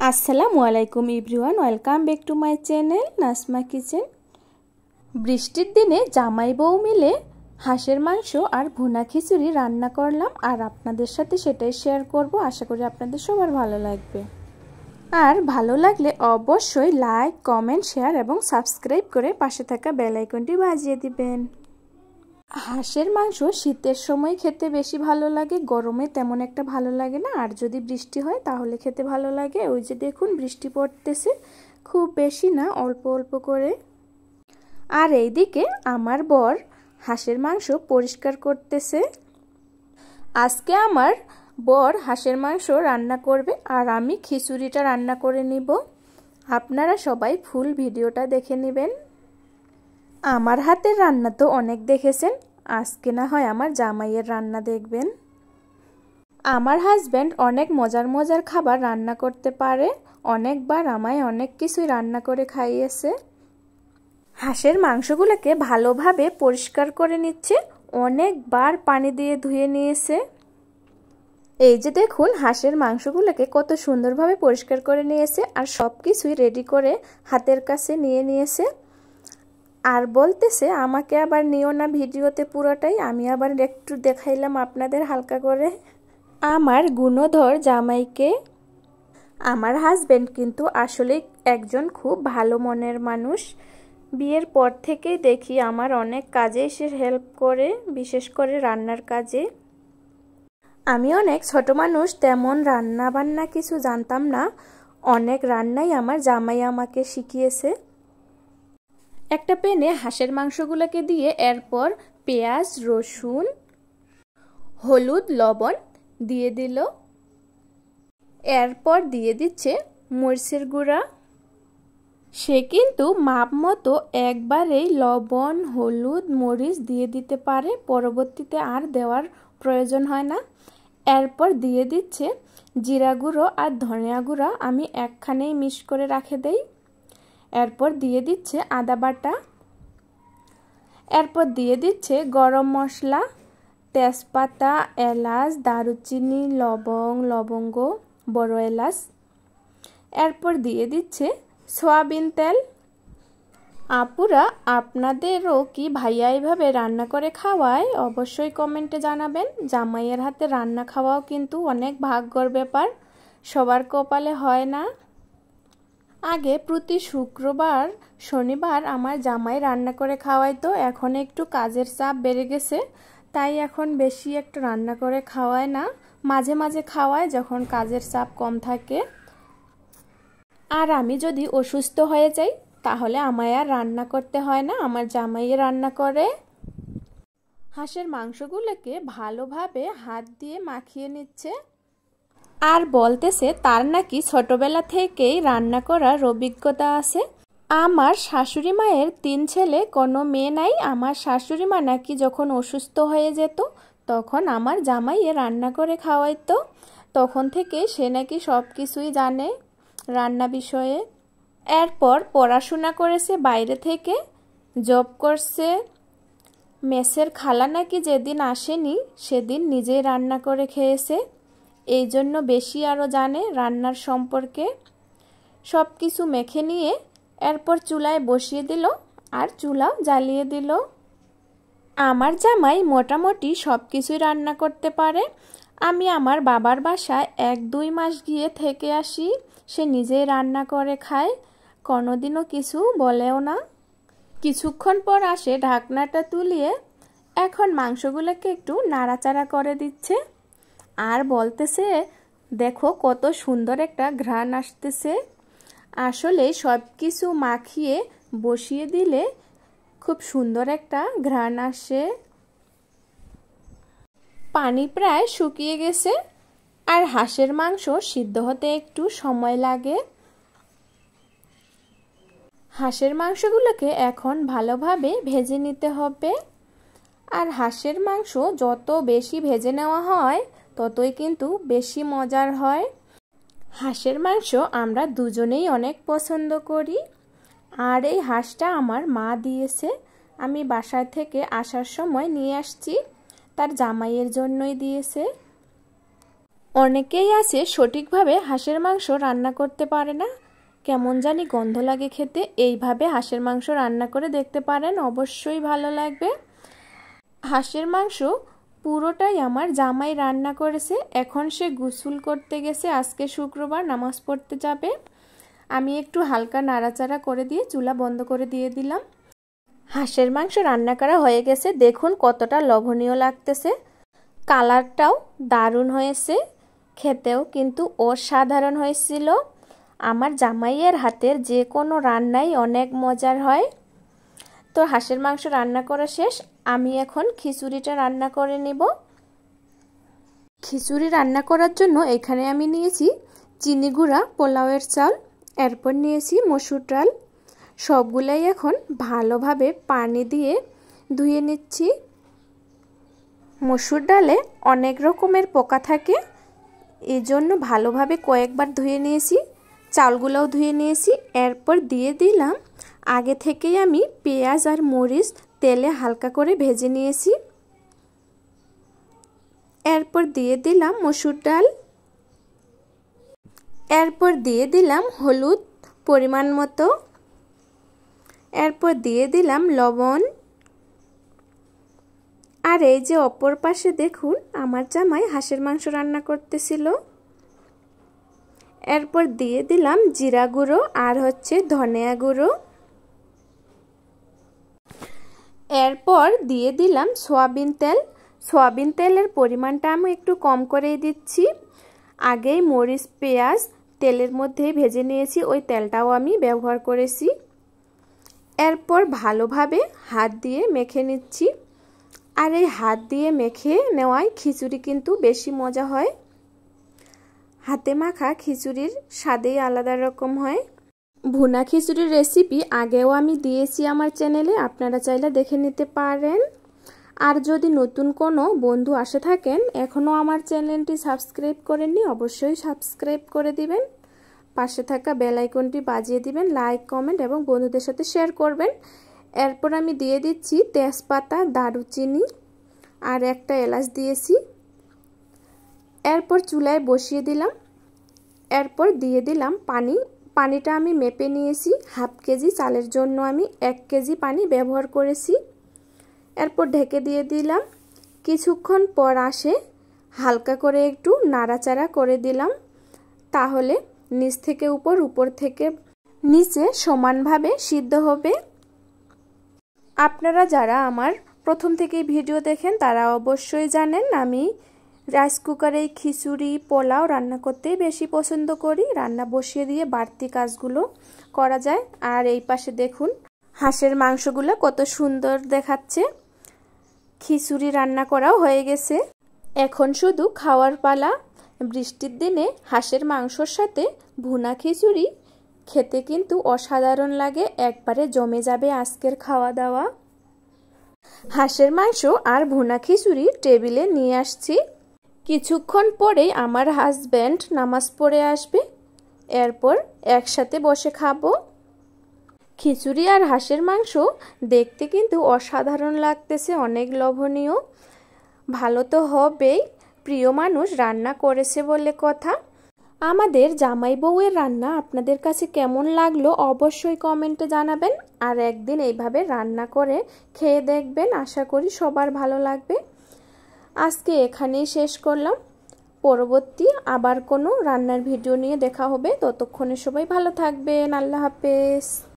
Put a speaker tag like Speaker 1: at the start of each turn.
Speaker 1: আসসালামু আলাইকুম everyone, welcome back to my channel Nasma kitchen. বৃষ্টির দিনে জামাই বউ মিলে হাঁসের মাংস আর ভুনা খিচুড়ি রান্না করলাম আর আপনাদের সাথে সেটাই শেয়ার করব। আশা করি আপনাদের সবার ভালো লাগবে। আর ভালো লাগলে অবশ্যই লাইক, কমেন্ট, শেয়ার এবং সাবস্ক্রাইব করে পাশে থাকা বেল আইকনটি বাজিয়ে দিবেন। হাঁসের মাংস শীতের সময় খেতে বেশি ভালো লাগে, গরমে তেমন একটা ভালো লাগে না। আর যদি বৃষ্টি হয় তাহলে খেতে ভালো লাগে। ওই যে দেখুন বৃষ্টি পড়তেছে, খুব বেশি না, অল্প অল্প করে। আর এইদিকে আমার বর হাঁসের মাংস পরিষ্কার করতেছে। আজকে আমার বর হাঁসের মাংস রান্না করবে আর আমি খিচুড়িটা রান্না করে নিব। আপনারা সবাই ফুল ভিডিওটা দেখে নেবেন। আমার হাতের রান্না তো অনেক দেখেছেন, আজকে না হয় আমার জামাইয়ের রান্না দেখবেন। আমার হাজব্যান্ড অনেক মজার মজার খাবার রান্না করতে পারে, অনেকবার আমায় অনেক কিছুই রান্না করে খাইয়েছে। হাঁসের মাংসগুলোকে ভালোভাবে পরিষ্কার করে নিচ্ছে, অনেকবার পানি দিয়ে ধুয়ে নিয়েছে। এই যে দেখুন হাঁসের মাংসগুলোকে কত সুন্দরভাবে পরিষ্কার করে নিয়েছে আর সব কিছুই রেডি করে হাতের কাছে নিয়ে নিয়েছে। আর বলতেছে আমাকে আবার নিও না ভিডিওতে পুরোটাই, আমি আবার একটু দেখাইলাম আপনাদের হালকা করে। আমার গুণধর জামাইকে। আমার হাজবেন্ড কিন্তু আসলে একজন খুব ভালো মনের মানুষ। বিয়ের পর থেকেই দেখি আমার অনেক কাজে সে হেল্প করে, বিশেষ করে রান্নার কাজে। আমি অনেক ছোট মানুষ, তেমন রান্না বান্না কিছু জানতাম না, অনেক রান্নাই আমার জামাই আমাকে শিখিয়েছে। একটা প্যানে হাঁসের মাংসগুলোকে দিয়ে এরপর পেঁয়াজ, রসুন, হলুদ, লবণ দিয়ে দিল। এরপর দিয়ে দিচ্ছে মরিচের গুঁড়া। সে কিন্তু মাপ মতো একবারেই লবণ, হলুদ, মরিচ দিয়ে দিতে পারে, পরবর্তীতে আর দেওয়ার প্রয়োজন হয় না। এরপর দিয়ে দিচ্ছে জিরা গুঁড়ো আর ধনিয়া গুঁড়া, আমি একখানেই মিক্স করে রেখে দেই। এরপর দিয়ে দিচ্ছে আদা বাটা। এরপর দিয়ে দিচ্ছে গরম মশলা, তেজপাতা, এলাচ, দারুচিনি, লবঙ্গ, বড় এলাচ। এরপর দিয়ে দিচ্ছে সয়াবিন তেল। আপুরা আপনাদেরও কি ভাইয়া এইভাবে রান্না করে খাওয়ায়? অবশ্যই কমেন্টে জানাবেন। জামাইয়ের হাতে রান্না খাওয়াও কিন্তু অনেক ভাগ্যর ব্যাপার, সবার কপালে হয় না। আগে প্রতি শুক্রবার, শনিবার আমার জামাই রান্না করে খাওয়াইতো, এখন একটু কাজের চাপ বেড়ে গেছে, তাই এখন বেশি একটু রান্না করে খাওয়ায় না, মাঝে মাঝে খাওয়ায় যখন কাজের চাপ কম থাকে। আর আমি যদি অসুস্থ হয়ে যাই তাহলে আমায় আর রান্না করতে হয় না, আমার জামাইয়ে রান্না করে। হাঁসের মাংসগুলোকে ভালোভাবে হাত দিয়ে মাখিয়ে নিচ্ছে আর বলতেছে তার নাকি ছোটবেলা থেকেই রান্না করার অভিজ্ঞতা আছে। আমার শাশুড়ি মায়ের 3 ছেলে, কোনো মেয়ে নাই। আমার শাশুড়ি মা নাকি যখন অসুস্থ হয়ে যেত তখন আমার জামাইয়ে রান্না করে খাওয়াইতো, তখন থেকে সে নাকি সব কিছুই জানে রান্না বিষয়ে। এরপর পড়াশোনা করেছে বাইরে থেকে, জব করছে। মেসের খালা নাকি যেদিন আসেনি সেদিন নিজেই রান্না করে খেয়েছে, এই জন্য বেশি আরও জানে রান্নার সম্পর্কে। সব কিছু মেখে নিয়ে এরপর চুলায় বসিয়ে দিল আর চুলাও জ্বালিয়ে দিল। আমার জামাই মোটামুটি সব কিছুই রান্না করতে পারে। আমি আমার বাবার বাসায় 1-2 মাস গিয়ে থেকে আসি, সে নিজেই রান্না করে খায়, কোনোদিনও কিছু বলেও না। কিছুক্ষণ পর আসে ঢাকনাটা তুলিয়ে, এখন মাংসগুলোকে একটু নাড়াচাড়া করে দিচ্ছে আর বলতেছে দেখো কত সুন্দর একটা ঘ্রাণ আসতেছে। আসলে সব কিছু মাখিয়ে বসিয়ে দিলে খুব সুন্দর একটা ঘ্রাণ আসে। পানি প্রায় শুকিয়ে গেছে আর হাঁসের মাংস সিদ্ধ হতে একটু সময় লাগে। হাঁসের মাংসগুলোকে এখন ভালোভাবে ভেজে নিতে হবে। আর হাঁসের মাংস যত বেশি ভেজে নেওয়া হয় ততই কিন্তু বেশি মজার হয়। হাঁসের মাংস আমরা দুজনেই অনেক পছন্দ করি। আর এই হাঁসটা আমার মা দিয়েছে, আমি বাসা থেকে আসার সময় নিয়ে আসছি, তার জামাইয়ের জন্যই দিয়েছে। অনেকেই আছে সঠিকভাবে হাঁসের মাংস রান্না করতে পারে না, কেমন জানি গন্ধ লাগে খেতে। এইভাবে হাঁসের মাংস রান্না করে দেখতে পারেন, অবশ্যই ভালো লাগবে। হাঁসের মাংস পুরোটাই আমার জামাই রান্না করেছে। এখন সে গোসল করতে গেছে, আজকে শুক্রবার নামাজ পড়তে যাবে। আমি একটু হালকা নাড়াচাড়া করে দিয়ে চুলা বন্ধ করে দিয়ে দিলাম। হাঁসের মাংস রান্না করা হয়ে গেছে, দেখুন কতটা লোভনীয় লাগতেছে। কালারটাও দারুণ হয়েছে, খেতেও কিন্তু অসাধারণ হয়েছিল। আমার জামাইয়ের হাতের যে কোনো রান্নাই অনেক মজার হয়। তো হাঁসের মাংস রান্না করা শেষ, আমি এখন খিচুড়িটা রান্না করে নেব। খিচুড়ি রান্না করার জন্য এখানে আমি নিয়েছি চিনি গুঁড়া পোলাওয়ের চাল, এরপর নিয়েছি মসুর ডাল। সবগুলাই এখন ভালোভাবে পানি দিয়ে ধুয়ে নিচ্ছি। মসুর ডালে অনেক রকমের পোকা থাকে, এই জন্য ভালোভাবে কয়েকবার ধুয়ে নিয়েছি। চালগুলোও ধুয়ে নিয়েছি। এরপর দিয়ে দিলাম আগে থেকেই আমি পেঁয়াজ আর মরিচ তেলে হালকা করে ভেজে নিয়েছি। এরপর দিয়ে দিলাম মসুর ডাল। এরপর দিয়ে দিলাম হলুদ পরিমাণ মতো। এরপর দিয়ে দিলাম লবণ। আর এই যে অপর পাশে দেখুন আমার জামাই হাঁসের মাংস রান্না করতেছিল। এরপর দিয়ে দিলাম জিরা গুঁড়ো আর ধনিয়া গুঁড়ো। এরপর দিয়ে দিলাম সয়াবিন তেল। সয়াবিন তেলের পরিমাণটা আমি একটু কম করেই দিচ্ছি। আগেই মরিচ পেঁয়াজ তেলের মধ্যে ভেজে নিয়েছি, ওই তেলটাও আমি ব্যবহার করেছি। এরপর ভালোভাবে হাত দিয়ে মেখে নিচ্ছি। আর এই হাত দিয়ে মেখে নেওয়ায় খিচুড়ি কিন্তু বেশি মজা হয়। হাতে মাখা খিচুড়ির স্বাদেই আলাদা রকম হয়। ভুনা খিচুড়ির রেসিপি আগেও আমি দিয়েছি আমার চ্যানেলে, আপনারা চাইলে দেখে নিতে পারেন। আর যদি নতুন কোনো বন্ধু আসে থাকেন, এখনও আমার চ্যানেলটি সাবস্ক্রাইব করেননি, অবশ্যই সাবস্ক্রাইব করে দিবেন। পাশে থাকা বেল আইকনটি বাজিয়ে দিবেন, লাইক কমেন্ট এবং বন্ধুদের সাথে শেয়ার করবেন। এরপর আমি দিয়ে দিচ্ছি তেজপাতা, দারুচিনি আর একটা এলাচ দিয়েছি। এরপর চুলায় বসিয়ে দিলাম। এরপর দিয়ে দিলাম পানি। পানিটা আমি মেপে নিয়েছি, হাফ কেজি চালের জন্য আমি 1 কেজি পানি ব্যবহার করেছি। এরপর ঢেকে দিয়ে দিলাম। কিছুক্ষণ পর আসে হালকা করে একটু নাড়াচাড়া করে দিলাম, তাহলে নিচ থেকে উপর, উপর থেকে নিচে সমানভাবে সিদ্ধ হবে। আপনারা যারা আমার প্রথম থেকেই ভিডিও দেখেন তারা অবশ্যই জানেন আমি রাইস কুকারে খিচুড়ি পোলাও রান্না করতেই বেশি পছন্দ করি। রান্না বসিয়ে দিয়ে বাড়তি কাজগুলো করা যায়। আর এই পাশে দেখুন হাঁসের মাংসগুলো কত সুন্দর দেখাচ্ছে। খিচুড়ি রান্না করাও হয়ে গেছে, এখন শুধু খাওয়ার পালা। বৃষ্টির দিনে হাঁসের মাংসর সাথে ভুনা খিচুড়ি খেতে কিন্তু অসাধারণ লাগে, একবারে জমে যাবে আজকের খাওয়া দাওয়া। হাঁসের মাংস আর ভুনা খিচুড়ি টেবিলে নিয়ে আসছি। কিছুক্ষণ পরেই আমার হাজব্যান্ড নামাজ পড়ে আসবে, এরপর একসাথে বসে খাবো। খিচুড়ি আর হাঁসের মাংস দেখতে কিন্তু অসাধারণ লাগতেছে, অনেক লোভনীয়। ভালো তো হবেই, প্রিয় মানুষ রান্না করেছে বলে কথা। আমাদের জামাই বউয়ের রান্না আপনাদের কাছে কেমন লাগলো অবশ্যই কমেন্টে জানাবেন। আর একদিন এইভাবে রান্না করে খেয়ে দেখবেন, আশা করি সবার ভালো লাগবে। আজকে এখানেই শেষ করলাম, পরবর্তী আবার কোনো রান্নার ভিডিও নিয়ে দেখা হবে। ততক্ষণে সবাই ভালো থাকবেন, আল্লাহ হাফেজ।